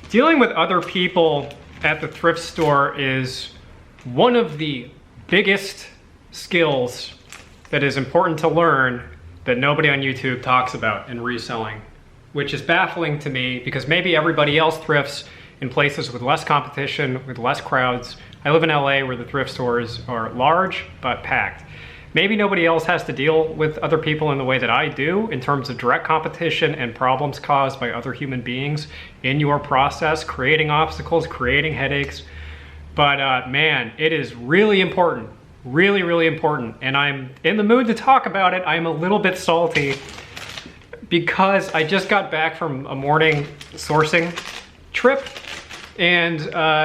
Dealing with other people at the thrift store is one of the biggest skills that is important to learn that nobody on YouTube talks about in reselling, which is baffling to me because maybe everybody else thrifts in places with less competition, with less crowds. I live in LA where the thrift stores are large but packed. Maybe nobody else has to deal with other people in the way that I do in terms of direct competition and problems caused by other human beings in your process, creating obstacles, creating headaches. But man, it is really important, really, really important. And I'm in the mood to talk about it. I'm a little bit salty because I just got back from a morning sourcing trip. And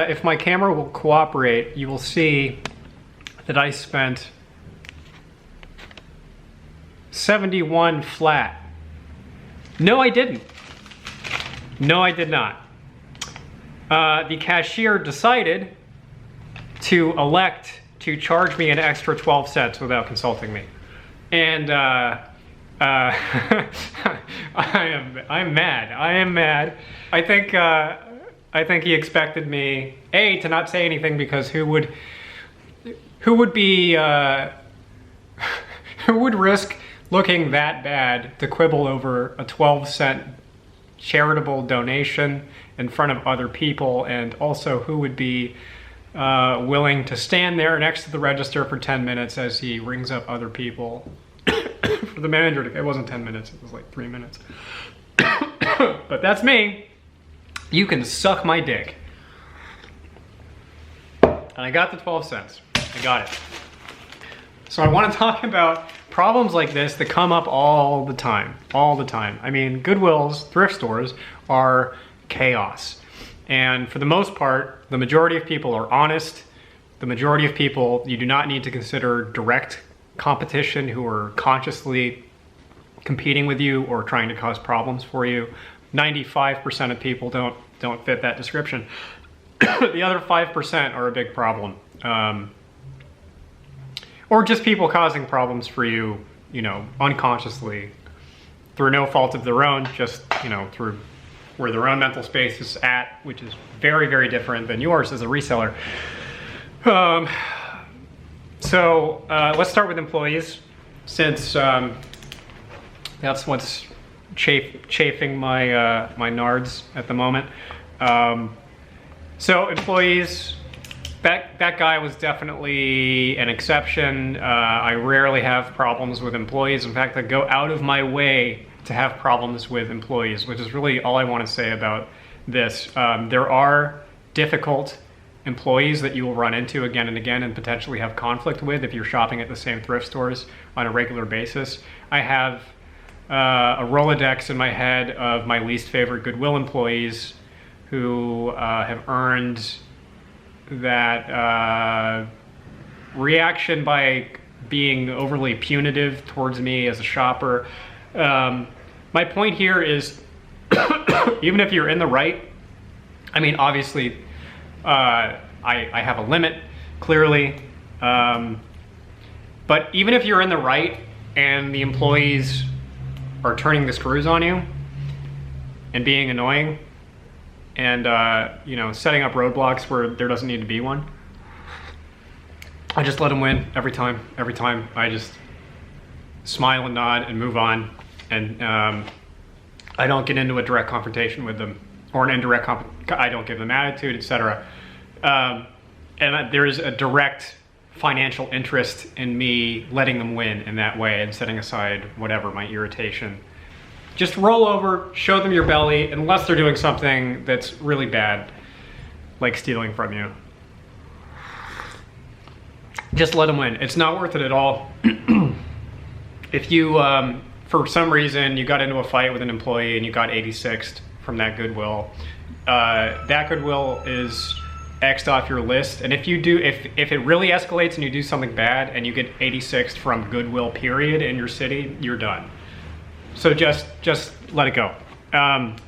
if my camera will cooperate, you will see that I spent 71 flat. No, I didn't. No, I did not. The cashier decided to elect to charge me an extra 12 cents without consulting me. And I'm mad. I am mad. I think he expected me, A, to not say anything because who would risk looking that bad to quibble over a 12-cent charitable donation in front of other people, and also who would be willing to stand there next to the register for 10 minutes as he rings up other people for the manager to, it wasn't 10 minutes, it was like 3 minutes. But that's me. You can suck my dick. And I got the 12 cents. I got it. So I want to talk about problems like this that come up all the time, I mean, Goodwills, thrift stores are chaos. And for the most part, the majority of people are honest. The majority of people, you do not need to consider direct competition who are consciously competing with you or trying to cause problems for you. 95% of people don't fit that description. The other 5% are a big problem. Or just people causing problems for you, you know, unconsciously, through no fault of their own, just, you know, through where their own mental space is at, which is very, very different than yours as a reseller. Let's start with employees, since that's what's chafing my my nards at the moment. So employees. That guy was definitely an exception. I rarely have problems with employees. In fact, I go out of my way to have problems with employees, which is really all I want to say about this. There are difficult employees that you will run into again and again and potentially have conflict with if you're shopping at the same thrift stores on a regular basis. I have a Rolodex in my head of my least favorite Goodwill employees who have earned that reaction by being overly punitive towards me as a shopper. My point here is, even if you're in the right, I mean, obviously, I have a limit, clearly, but even if you're in the right and the employees are turning the screws on you and being annoying, and you know, setting up roadblocks where there doesn't need to be one, I just let them win every time. Every time I just smile and nod and move on, and I don't get into a direct confrontation with them or an indirect I don't give them attitude, etc. And there is a direct financial interest in me letting them win in that way and setting aside whatever my irritation. Just roll over, show them your belly, unless they're doing something that's really bad, like stealing from you. Just let them win. It's not worth it at all. If you, for some reason, you got into a fight with an employee and you got 86th from that Goodwill, that Goodwill is X'd off your list. And if you do, if it really escalates and you do something bad and you get 86th from Goodwill period in your city, you're done. So just let it go. And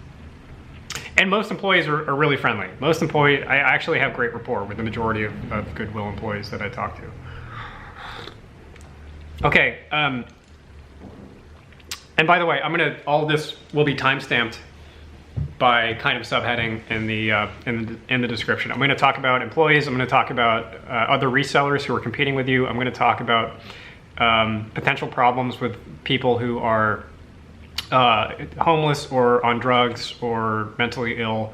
most employees are really friendly. Most employees, I actually have great rapport with the majority of Goodwill employees that I talk to. Okay, and by the way, all of this will be timestamped by kind of subheading in the description. I'm going to talk about employees. I'm going to talk about other resellers who are competing with you. I'm going to talk about potential problems with people who are homeless or on drugs or mentally ill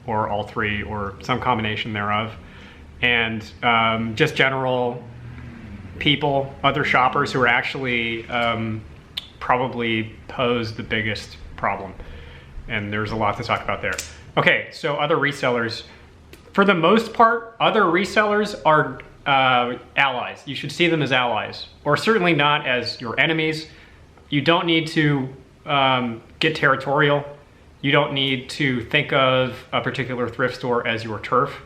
or all three or some combination thereof, and just general people, other shoppers who are actually probably pose the biggest problem. And there's a lot to talk about there. Okay, so other resellers. For the most part, other resellers are allies. You should see them as allies, or certainly not as your enemies. You don't need to get territorial. You don't need to think of a particular thrift store as your turf.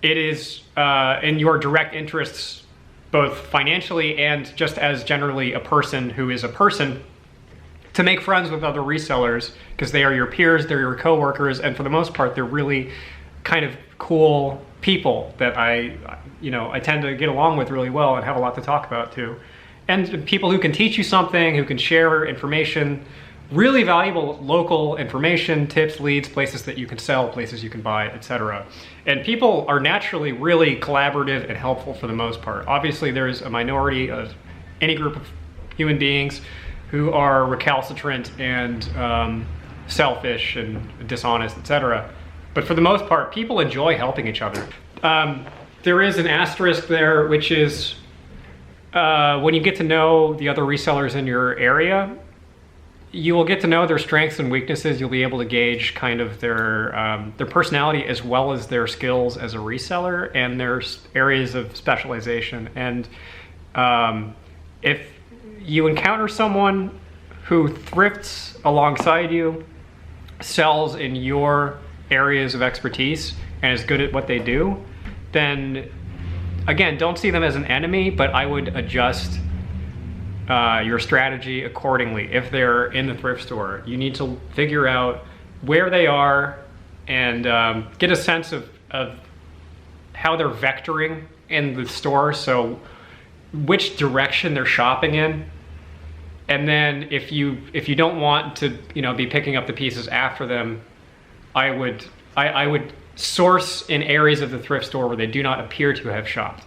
It is in your direct interests, both financially and just as generally a person who is a person, to make friends with other resellers, because they are your peers, they're your coworkers, and for the most part, they're really kind of cool people that I tend to get along with really well and have a lot to talk about too. And people who can teach you something, who can share information, really valuable local information, tips, leads, places that you can sell, places you can buy, etc. And people are naturally really collaborative and helpful for the most part. Obviously, there's a minority of any group of human beings who are recalcitrant and selfish and dishonest, etc. But for the most part, people enjoy helping each other. There is an asterisk there, which is when you get to know the other resellers in your area, you will get to know their strengths and weaknesses. You'll be able to gauge kind of their personality as well as their skills as a reseller and their areas of specialization. And if you encounter someone who thrifts alongside you, sells in your areas of expertise, and is good at what they do, then again, don't see them as an enemy, but I would adjust your strategy accordingly. If they're in the thrift store, you need to figure out where they are and get a sense of how they're vectoring in the store, so which direction they're shopping in. And then if you don't want to be picking up the pieces after them, I would source in areas of the thrift store where they do not appear to have shopped.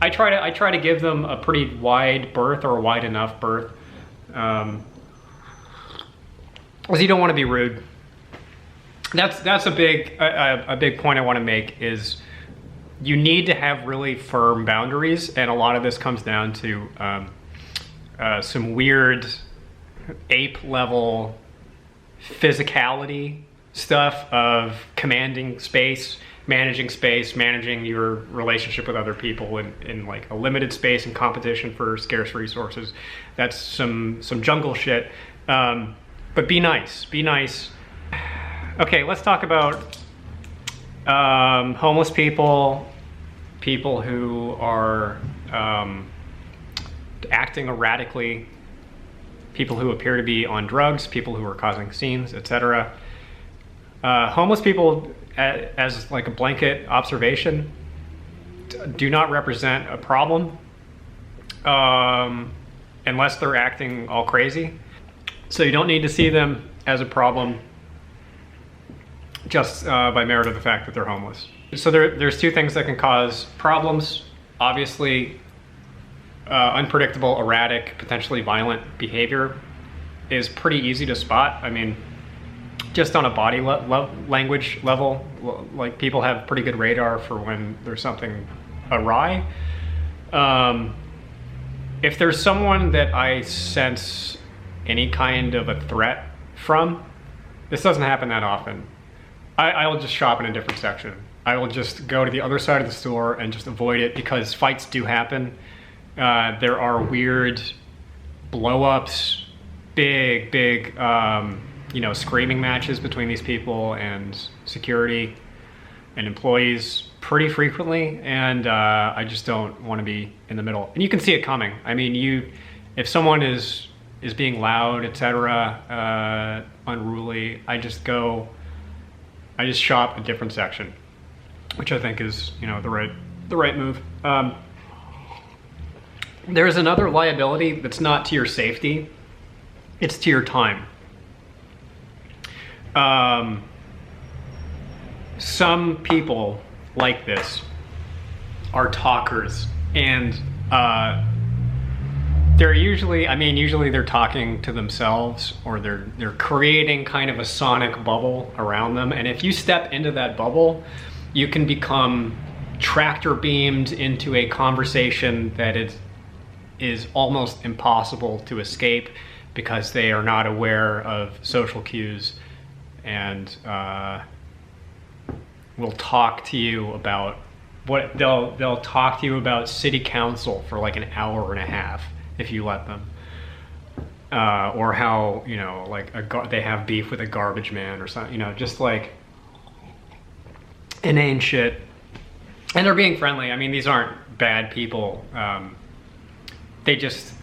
I try to give them a pretty wide berth, or a wide enough berth, because you don't want to be rude. That's a big point I want to make, is you need to have really firm boundaries, and a lot of this comes down to some weird ape level physicality stuff of commanding space, managing your relationship with other people in like a limited space and competition for scarce resources. That's some jungle shit. But be nice. Okay, let's talk about homeless people who are acting erratically, people who appear to be on drugs, people who are causing scenes, etc. Homeless people, as like a blanket observation, do not represent a problem unless they're acting all crazy. So you don't need to see them as a problem just by merit of the fact that they're homeless. So there's two things that can cause problems. Obviously, unpredictable, erratic, potentially violent behavior is pretty easy to spot. I mean, just on a body language level, like people have pretty good radar for when there's something awry. If there's someone that I sense any kind of a threat from, this doesn't happen that often, I will just shop in a different section. I will just go to the other side of the store and just avoid it, because fights do happen. There are weird blow-ups, big screaming matches between these people and security and employees pretty frequently, and I just don't want to be in the middle. And you can see it coming. I mean, if someone is being loud, etc., unruly, I just shop a different section, which I think is the right move. There's another liability that's not to your safety, it's to your time. some people like this are talkers, and they're usually, usually they're talking to themselves, or they're creating kind of a sonic bubble around them. And if you step into that bubble, you can become tractor beamed into a conversation that is almost impossible to escape, because they are not aware of social cues, and will talk to you about what they'll talk to you about city council for like an hour and a half if you let them, or how, you know, like they have beef with a garbage man or something, you know, just like inane shit. And they're being friendly. I mean, these aren't bad people. They just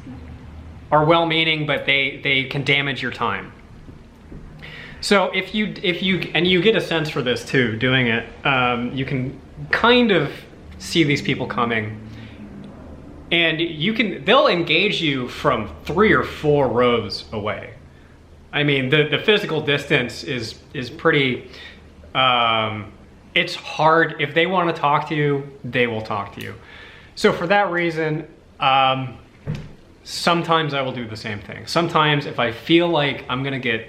are well-meaning, but they can damage your time. So if you and you get a sense for this too, doing it, you can kind of see these people coming, and they'll engage you from 3 or 4 rows away. I mean, the physical distance is pretty, it's hard. If they want to talk to you, they will talk to you. So for that reason, sometimes I will do the same thing. Sometimes if I feel like I'm gonna get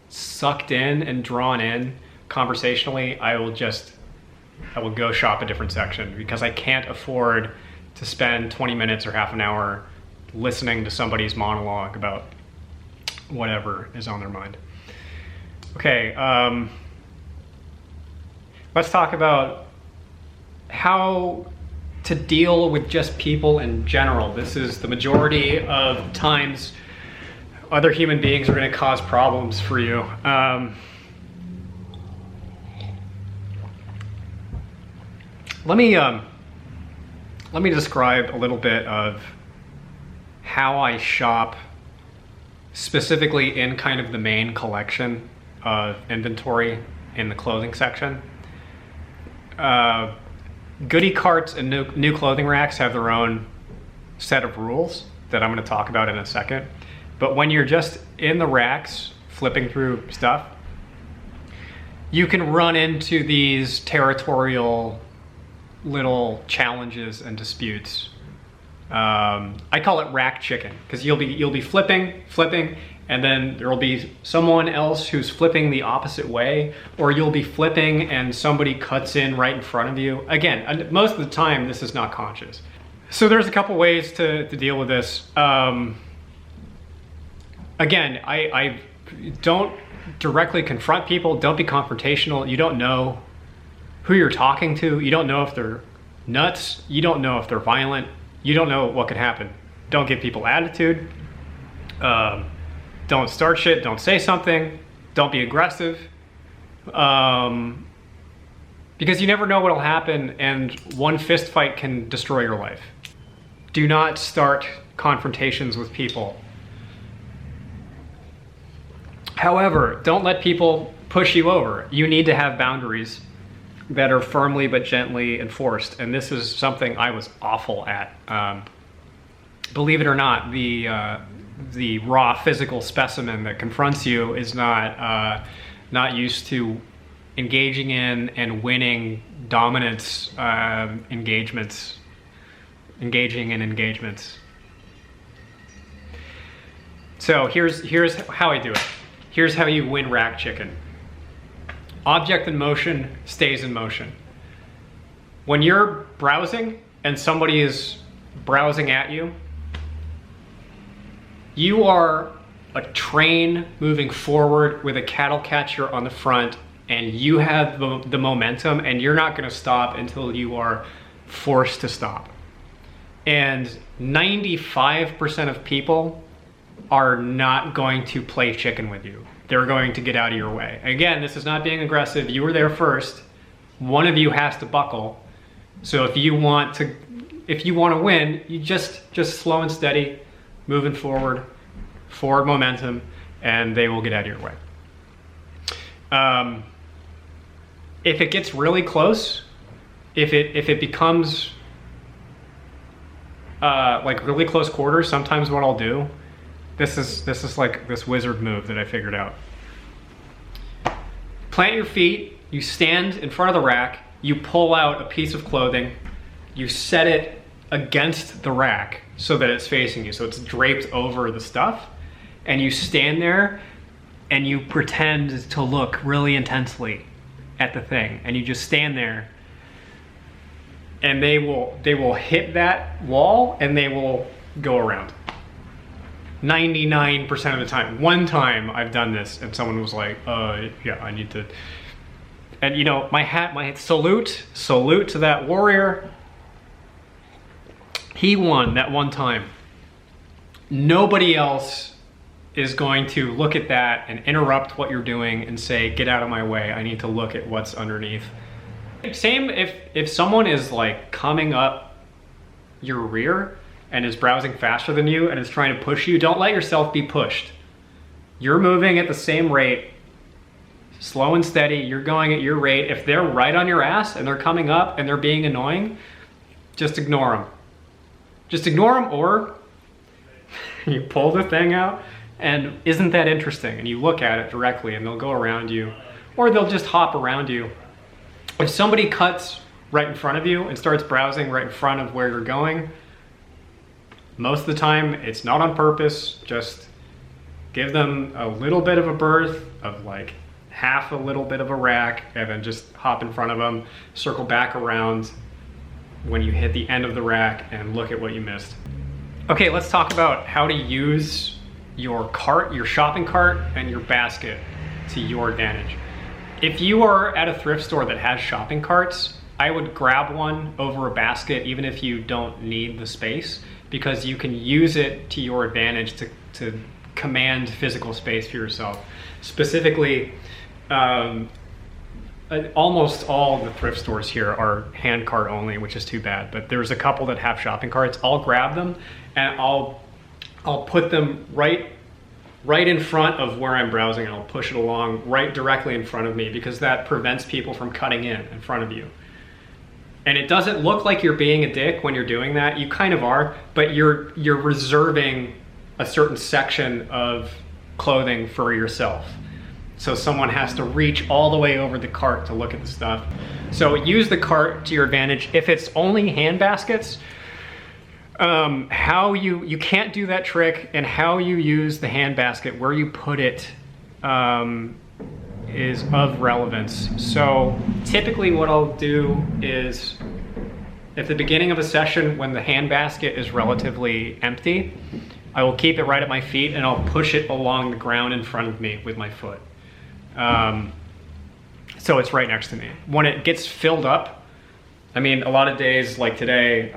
sucked in and drawn in conversationally, I will go shop a different section, because I can't afford to spend 20 minutes or half an hour listening to somebody's monologue about whatever is on their mind. Okay, let's talk about how to deal with just people in general. This is the majority of times other human beings are going to cause problems for you. Let me describe a little bit of how I shop, specifically in kind of the main collection of inventory in the clothing section. Goodie Carts and new clothing racks have their own set of rules that I'm going to talk about in a second. But when you're just in the racks flipping through stuff, you can run into these territorial little challenges and disputes. I call it rack chicken, because you'll be flipping, and then there'll be someone else who's flipping the opposite way, or you'll be flipping and somebody cuts in right in front of you. Again, most of the time this is not conscious. So there's a couple ways to deal with this. Again, I don't directly confront people. Don't be confrontational. You don't know who you're talking to. You don't know if they're nuts. You don't know if they're violent. You don't know what could happen. Don't give people attitude. Don't start shit. Don't say something. Don't be aggressive. Because you never know what'll happen, and one fist fight can destroy your life. Do not start confrontations with people. However, don't let people push you over. You need to have boundaries that are firmly but gently enforced. And this is something I was awful at. Believe it or not, the raw physical specimen that confronts you is not used to engaging in and winning dominance engaging in engagements. So here's how I do it. Here's how you win rack chicken. Object in motion stays in motion. When you're browsing and somebody is browsing at you, you are a train moving forward with a cattle catcher on the front, and you have the momentum, and you're not going to stop until you are forced to stop. And 95% of people are not going to play chicken with you. They're going to get out of your way. Again, this is not being aggressive. You were there first. One of you has to buckle. So if you want to win, you just slow and steady, moving forward momentum, and they will get out of your way. If it gets really close, if it becomes like really close quarters, sometimes what I'll do, this is like this wizard move that I figured out. Plant your feet You stand in front of the rack, you pull out a piece of clothing, you set it against the rack so that it's facing you, so it's draped over the stuff, and you stand there and you pretend to look really intensely at the thing, and you just stand there, and they will hit that wall and they will go around. 99% of the time. One time I've done this and someone was like, yeah, I need to, and you know, my salute to that warrior. He won that one time. Nobody else is going to look at that and interrupt what you're doing and say, get out of my way, I need to look at what's underneath. Same if someone is like coming up your rear and is browsing faster than you and is trying to push you, don't let yourself be pushed. You're moving at the same rate, slow and steady, you're going at your rate. If they're right on your ass and they're coming up and they're being annoying, just ignore them. Just ignore them, or you pull the thing out and isn't that interesting, and you look at it directly and they'll go around you, or they'll just hop around you. If somebody cuts right in front of you and starts browsing right in front of where you're going, most of the time it's not on purpose. Just give them a little bit of a berth of like half a little bit of a rack, and then just hop in front of them, circle back around when you hit the end of the rack and look at what you missed. Okay, let's talk about how to use your cart, your shopping cart, and your basket to your advantage. If you are at a thrift store that has shopping carts, I would grab one over a basket even if you don't need the space, because you can use it to your advantage to command physical space for yourself. Specifically, almost all the thrift stores here are hand cart only, which is too bad, but there's a couple that have shopping carts. I'll grab them and I'll put them right in front of where I'm browsing, and I'll push it along right directly in front of me, because that prevents people from cutting in front of you. And it doesn't look like you're being a dick when you're doing that. You kind of are, but you're reserving a certain section of clothing for yourself. So someone has to reach all the way over the cart to look at the stuff. So use the cart to your advantage. If it's only hand baskets, how you can't do that trick, and how you use the hand basket, where you put it, is of relevance. So typically what I'll do is, at the beginning of a session when the hand basket is relatively empty, I will keep it right at my feet and I'll push it along the ground in front of me with my foot. So it's right next to me. When it gets filled up, I mean, a lot of days like today,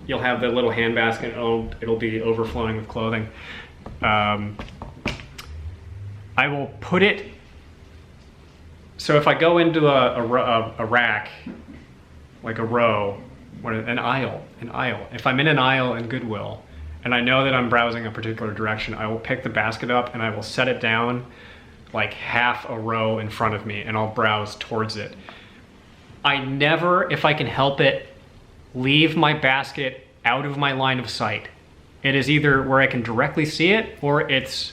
you'll have the little hand basket, it'll be overflowing with clothing. I will put it, so if I go into a rack, like a row, an aisle. If I'm in an aisle in Goodwill and I know that I'm browsing a particular direction, I will pick the basket up and I will set it down like half a row in front of me, and I'll browse towards it. I never, if I can help it, leave my basket out of my line of sight. It is either where I can directly see it, or it's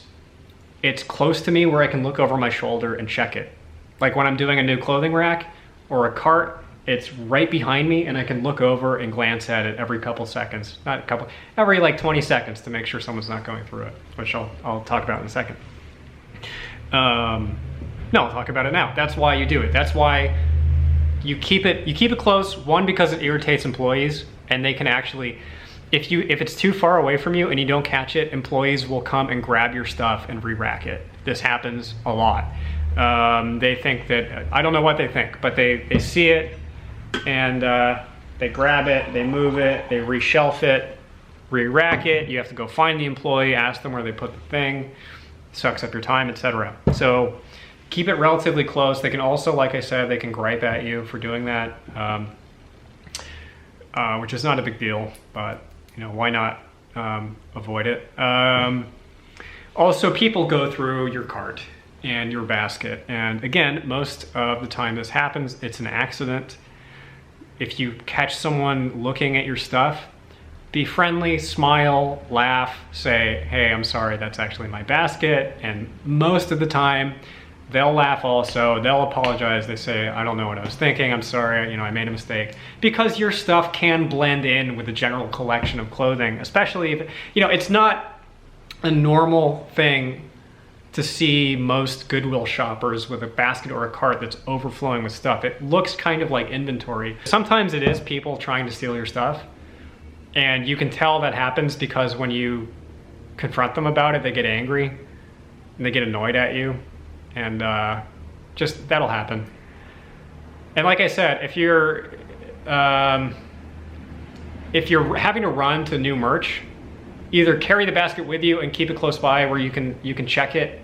close to me where I can look over my shoulder and check it. Like when I'm doing a new clothing rack or a cart, it's right behind me and I can look over and glance at it every couple seconds. Every like 20 seconds to make sure someone's not going through it, which I'll talk about in a second. No, I'll talk about it now. That's why you do it. That's why you keep it close. One, because it irritates employees, and they can actually, if it's too far away from you and you don't catch it, employees will come and grab your stuff and re-rack it. This happens a lot. They think that, I don't know what they think, but they see it and they grab it, they move it, they reshelf it, re-rack it. You have to go find the employee, ask them where they put the thing, sucks up your time, etc. So keep it relatively close. They can also, like I said, they can gripe at you for doing that, which is not a big deal, but you know, why not avoid it? Also, people go through your cart and your basket, and again, most of the time this happens, it's an accident. If you catch someone looking at your stuff, be friendly, smile, laugh, say, hey, I'm sorry, that's actually my basket. And most of the time, they'll laugh also. They'll apologize. They say, I don't know what I was thinking. I'm sorry, I made a mistake. Because your stuff can blend in with the general collection of clothing, especially if, it's not a normal thing to see most Goodwill shoppers with a basket or a cart that's overflowing with stuff. It looks kind of like inventory. Sometimes it is people trying to steal your stuff. And you can tell that happens because when you confront them about it, they get angry and they get annoyed at you. And just that'll happen. And like I said, if you're having to run to new merch, either carry the basket with you and keep it close by where you can check it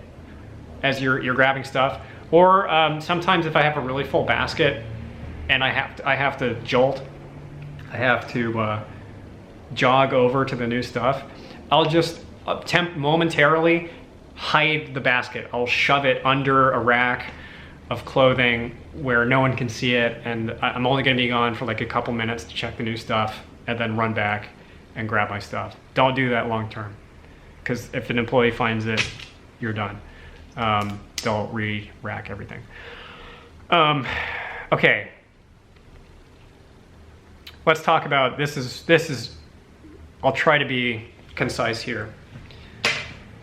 as you're grabbing stuff, or sometimes if I have a really full basket and I have to jolt, I have to jog over to the new stuff, I'll just momentarily hide the basket. I'll shove it under a rack of clothing where no one can see it, and I'm only gonna be gone for like a couple minutes to check the new stuff and then run back and grab my stuff. Don't do that long term, because if an employee finds it, you're done. They'll re-rack everything. Okay, let's talk about, this is, I'll try to be concise here.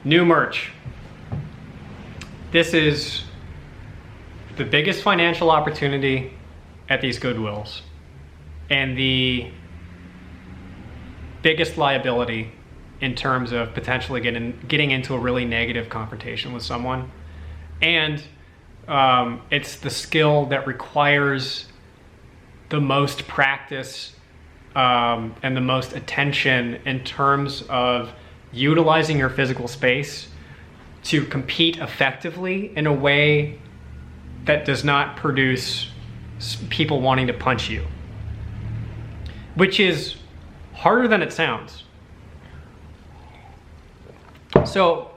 New merch. This is the biggest financial opportunity at these Goodwills and the biggest liability in terms of potentially getting into a really negative confrontation with someone. And it's the skill that requires the most practice and the most attention in terms of utilizing your physical space to compete effectively in a way that does not produce people wanting to punch you, which is harder than it sounds. So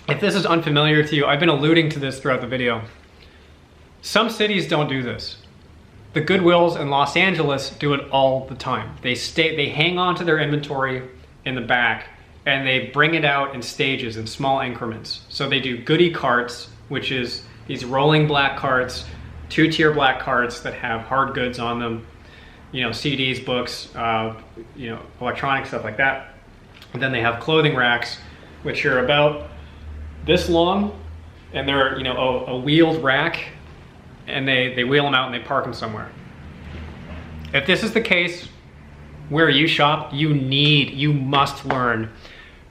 if this is unfamiliar to you, I've been alluding to this throughout the video. Some cities don't do this. The Goodwills in Los Angeles do it all the time. They hang on to their inventory in the back and they bring it out in stages, in small increments. So they do Goodie Carts, which is these rolling black carts, two-tier black carts that have hard goods on them, CDs, books, electronic stuff like that. And then they have clothing racks, which are about this long, and they're a wheeled rack, and they wheel them out and they park them somewhere. If this is the case where you shop, you must learn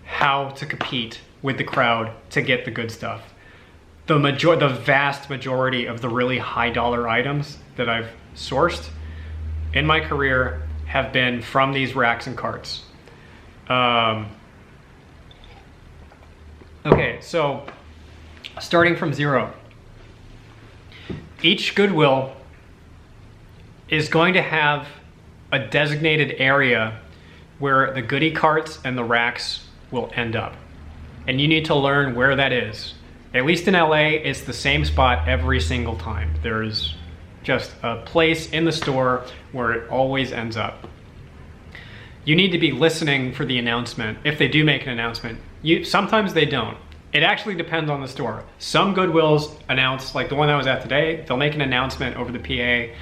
how to compete with the crowd to get the good stuff. The vast majority of the really high dollar items that I've sourced in my career have been from these racks and carts. Okay, so starting from zero, each Goodwill is going to have a designated area where the Goodie Carts and the racks will end up. And you need to learn where that is. At least in LA, it's the same spot every single time. There's just a place in the store where it always ends up. You need to be listening for the announcement. If they do make an announcement, sometimes they don't. It actually depends on the store. Some Goodwills announce, like the one I was at today, they'll make an announcement over the PA,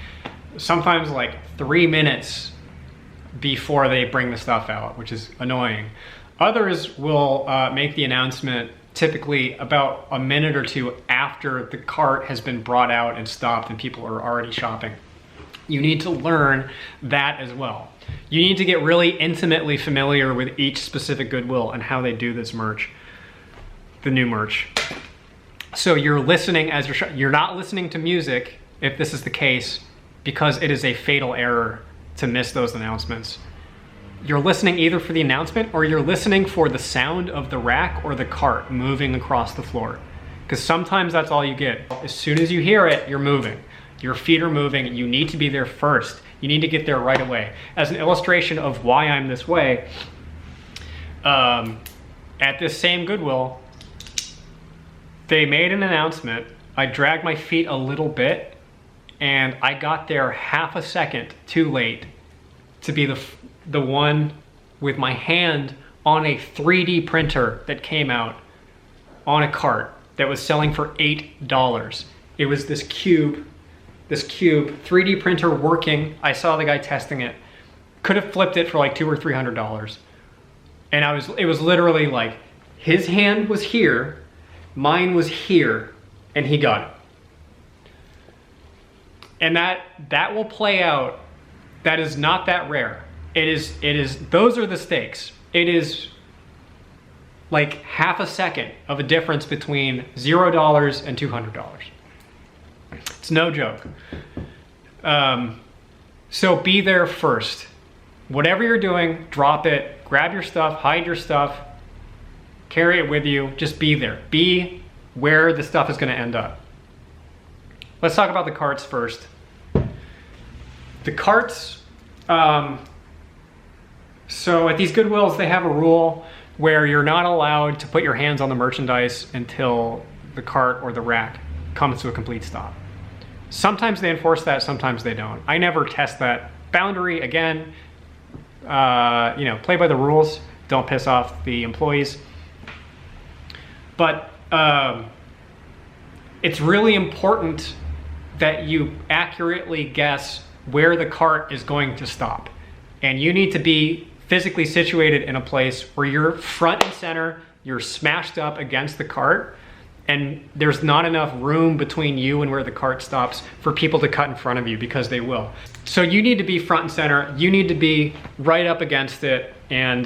sometimes like 3 minutes before they bring the stuff out, which is annoying. Others will make the announcement typically about a minute or two after the cart has been brought out and stopped and people are already shopping. You need to learn that as well. You need to get really intimately familiar with each specific Goodwill and how they do this merch, the new merch. So you're listening as you're not listening to music if this is the case, because it is a fatal error to miss those announcements. You're listening either for the announcement or you're listening for the sound of the rack or the cart moving across the floor. Because sometimes that's all you get. As soon as you hear it, you're moving. Your feet are moving. You need to be there first. You need to get there right away. As an illustration of why I'm this way, at this same Goodwill, they made an announcement. I dragged my feet a little bit and I got there half a second too late to be the one with my hand on a 3D printer that came out on a cart that was selling for $8. It was this cube, 3D printer working. I saw the guy testing it. Could have flipped it for like $200 or $300. And it was literally like, his hand was here, mine was here, and he got it. And that will play out. That is not that rare. Those are the stakes. It is like half a second of a difference between $0 and $200. It's no joke. So be there first. Whatever you're doing, drop it, grab your stuff, hide your stuff, carry it with you, just be there. Be where the stuff is gonna end up. Let's talk about the carts first. The carts, so at these Goodwills, they have a rule where you're not allowed to put your hands on the merchandise until the cart or the rack comes to a complete stop. Sometimes they enforce that, sometimes they don't. I never test that boundary. Again, play by the rules. Don't piss off the employees. But it's really important that you accurately guess where the cart is going to stop. And you need to be physically situated in a place where you're front and center, you're smashed up against the cart, and there's not enough room between you and where the cart stops for people to cut in front of you, because they will. So you need to be front and center, you need to be right up against it, and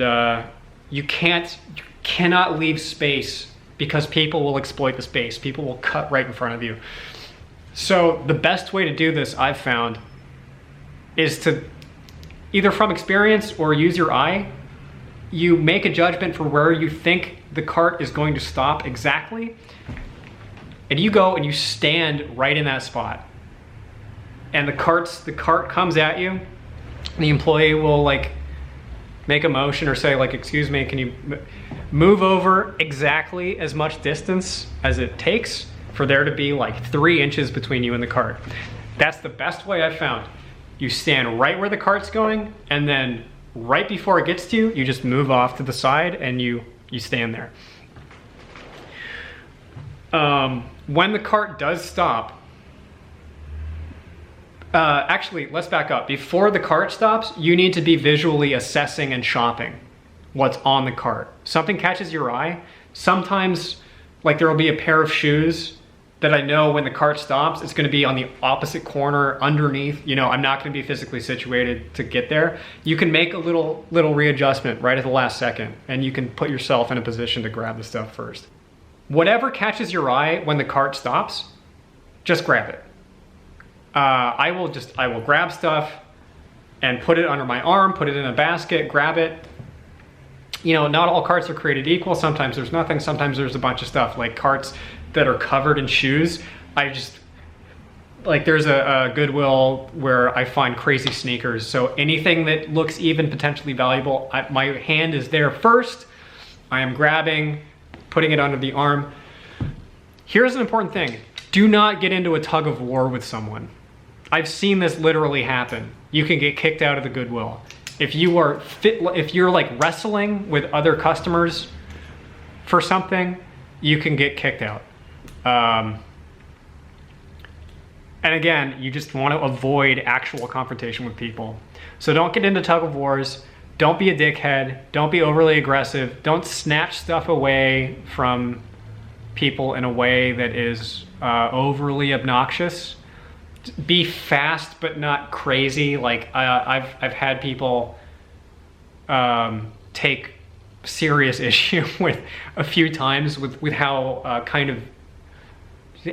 you cannot leave space, because people will exploit the space. People will cut right in front of you. So the best way to do this, I've found, is to, either from experience or use your eye, you make a judgment for where you think the cart is going to stop exactly, and you go and you stand right in that spot. And the cart comes at you, the employee will like make a motion or say like, excuse me, can you move over exactly as much distance as it takes for there to be like 3 inches between you and the cart. That's the best way I've found. You stand right where the cart's going, and then right before it gets to you, you just move off to the side and you stand there. When the cart does stop, actually, let's back up. Before the cart stops, you need to be visually assessing and shopping what's on the cart. Something catches your eye. Sometimes, like, there will be a pair of shoes that I know when the cart stops, it's gonna be on the opposite corner underneath. You know, I'm not gonna be physically situated to get there. You can make a little readjustment right at the last second, and you can put yourself in a position to grab the stuff first. Whatever catches your eye when the cart stops, just grab it. I will grab stuff and put it under my arm, put it in a basket, grab it. You know, not all carts are created equal. Sometimes there's nothing, sometimes there's a bunch of stuff, like carts that are covered in shoes. There's a Goodwill where I find crazy sneakers. So anything that looks even potentially valuable, my hand is there first. I am grabbing, putting it under the arm. Here's an important thing. Do not get into a tug of war with someone. I've seen this literally happen. You can get kicked out of the Goodwill. If you're like wrestling with other customers for something, you can get kicked out. And again, you just want to avoid actual confrontation with people. So don't get into tug of wars. Don't be a dickhead. Don't be overly aggressive. Don't snatch stuff away from people in a way that is overly obnoxious. Be fast, but not crazy. Like I've had people take serious issue with a few times with how kind of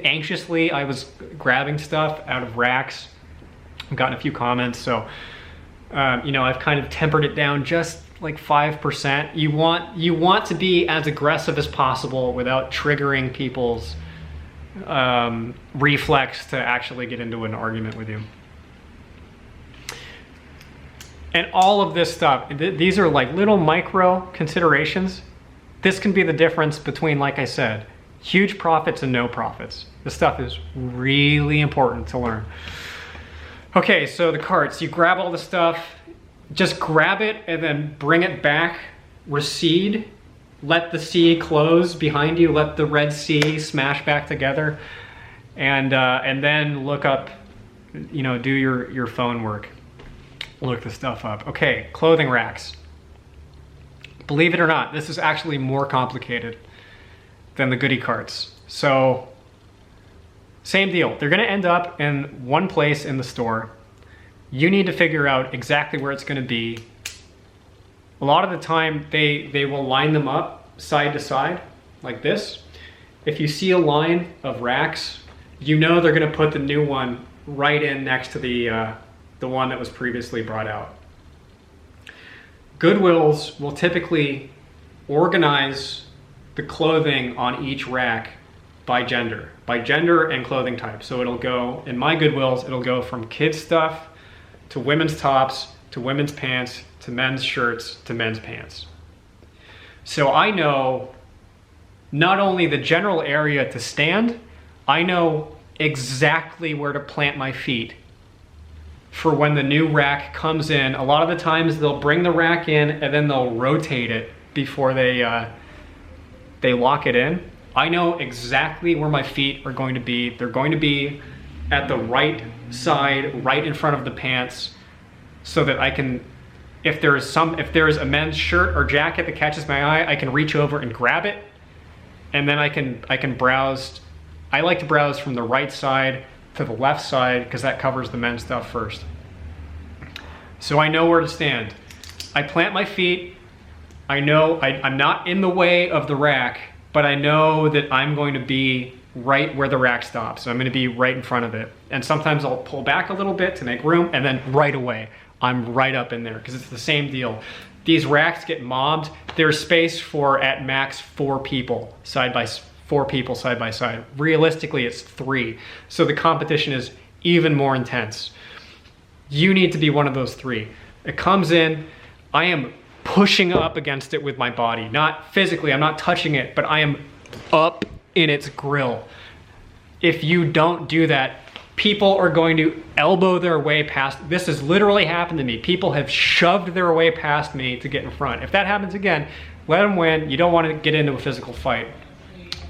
anxiously I was grabbing stuff out of racks. I've gotten a few comments, so I've kind of tempered it down just like 5%. You want to be as aggressive as possible without triggering people's reflex to actually get into an argument with you. And all of this stuff, these are like little micro considerations. This can be the difference between, like I said, huge profits and no profits. This stuff is really important to learn. Okay, so the carts, you grab all the stuff, just grab it and then bring it back, recede, let the sea close behind you, let the Red Sea smash back together, and then look up, you know, do your phone work. Look the stuff up. Okay, clothing racks. Believe it or not, this is actually more complicated than the goodie carts. So, same deal. They're gonna end up in one place in the store. You need to figure out exactly where it's gonna be. A lot of the time, they will line them up side to side, like this. If you see a line of racks, you know they're gonna put the new one right in next to the one that was previously brought out. Goodwills will typically organize the clothing on each rack by gender and clothing type. So it'll go, in my Goodwills, it'll go from kids stuff to women's tops to women's pants to men's shirts to men's pants. So I know not only the general area to stand, I know exactly where to plant my feet for when the new rack comes in. A lot of the times they'll bring the rack in and then they'll rotate it before they lock it in. I know exactly where my feet are going to be. They're going to be at the right side, right in front of the pants, so that I can, if there's a men's shirt or jacket that catches my eye, I can reach over and grab it, and then I can browse. I like to browse from the right side to the left side because that covers the men's stuff first. So I know where to stand. I plant my feet. I know I'm not in the way of the rack, but I know that I'm going to be right where the rack stops. So I'm going to be right in front of it. And sometimes I'll pull back a little bit to make room, and then right away, I'm right up in there because it's the same deal. These racks get mobbed. There's space for at max 4 people side by side. Realistically, it's 3. So the competition is even more intense. You need to be one of those 3. It comes in, I am pushing up against it with my body. Not physically, I'm not touching it, but I am up in its grill. If you don't do that, people are going to elbow their way past. This has literally happened to me. People have shoved their way past me to get in front. If that happens again, let them win. You don't want to get into a physical fight.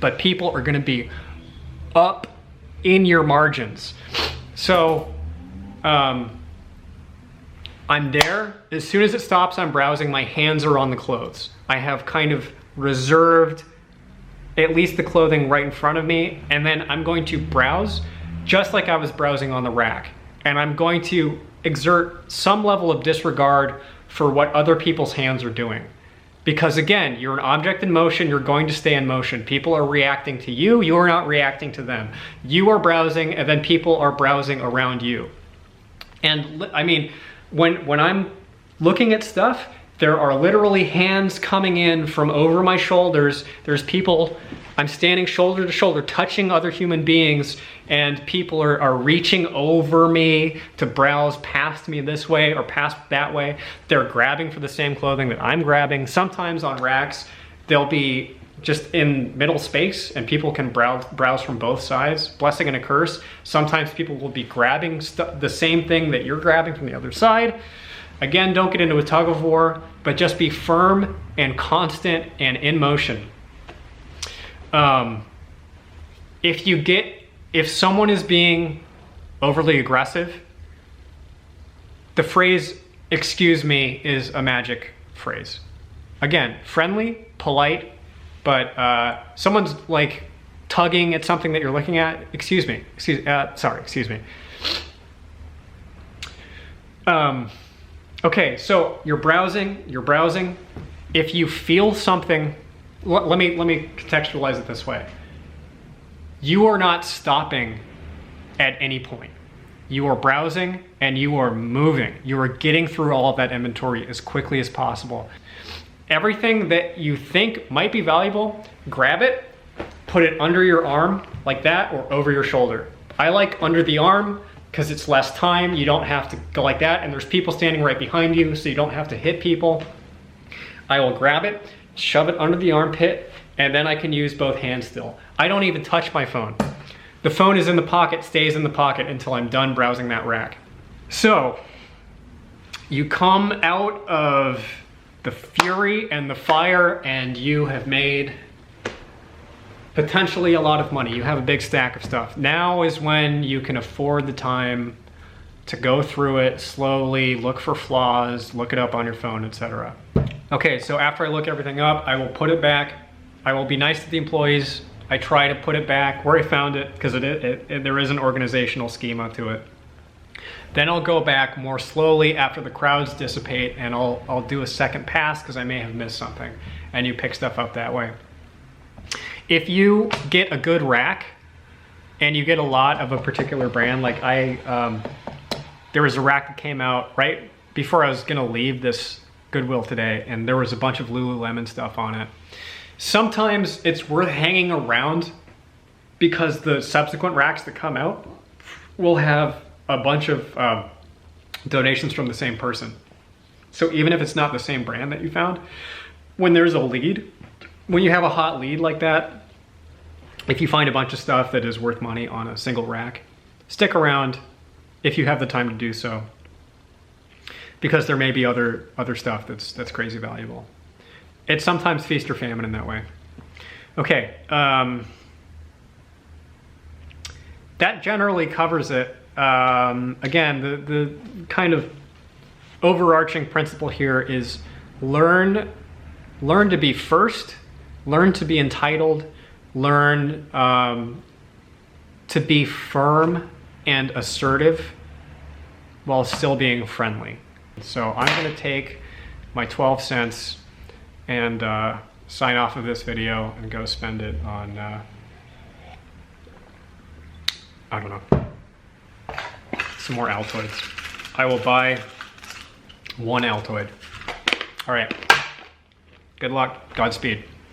But people are gonna be up in your margins. So, I'm there. As soon as it stops, I'm browsing. My hands are on the clothes. I have kind of reserved at least the clothing right in front of me, and then I'm going to browse just like I was browsing on the rack. And I'm going to exert some level of disregard for what other people's hands are doing. Because again, you're an object in motion, you're going to stay in motion. People are reacting to you, you're not reacting to them. You are browsing, and then people are browsing around you. And I mean, when I'm looking at stuff, there are literally hands coming in from over my shoulders. There's people, I'm standing shoulder to shoulder, touching other human beings, and people are reaching over me to browse past me this way or past that way. They're grabbing for the same clothing that I'm grabbing. Sometimes on racks, they'll be just in middle space and people can browse from both sides. Blessing and a curse. Sometimes people will be grabbing the same thing that you're grabbing from the other side. Again, don't get into a tug of war, but just be firm and constant and in motion. If someone is being overly aggressive, the phrase, "excuse me," is a magic phrase. Again, friendly, polite, but someone's like tugging at something that you're looking at. Excuse me. Excuse me. Okay, so you're browsing. If you feel something, let me contextualize it this way. You are not stopping at any point. You are browsing and you are moving. You are getting through all of that inventory as quickly as possible. Everything that you think might be valuable, grab it, put it under your arm like that or over your shoulder. I like under the arm because it's less time. You don't have to go like that, and there's people standing right behind you, so you don't have to hit people. I will grab it, shove it under the armpit, and then I can use both hands still. I don't even touch my phone. The phone is in the pocket, stays in the pocket until I'm done browsing that rack. So, you come out of the fury and the fire, and you have made potentially a lot of money. You have a big stack of stuff. Now is when you can afford the time to go through it slowly, look for flaws, look it up on your phone, etc. Okay, so after I look everything up, I will put it back. I will be nice to the employees. I try to put it back where I found it, because there is an organizational schema to it. Then I'll go back more slowly after the crowds dissipate, and I'll do a second pass because I may have missed something, and you pick stuff up that way. If you get a good rack and you get a lot of a particular brand, like there was a rack that came out right before I was gonna leave this Goodwill today, and there was a bunch of Lululemon stuff on it. Sometimes it's worth hanging around because the subsequent racks that come out will have a bunch of donations from the same person. So even if it's not the same brand that you found, when there's a lead, when you have a hot lead like that, if you find a bunch of stuff that is worth money on a single rack, stick around if you have the time to do so, because there may be other stuff that's crazy valuable. It's sometimes feast or famine in that way. Okay, that generally covers it. Again, the kind of overarching principle here is learn to be first, learn to be entitled, learn to be firm and assertive while still being friendly. So I'm gonna take my 12 cents and sign off of this video and go spend it on, I don't know, some more Altoids. I will buy 1 Altoid. All right, good luck, Godspeed.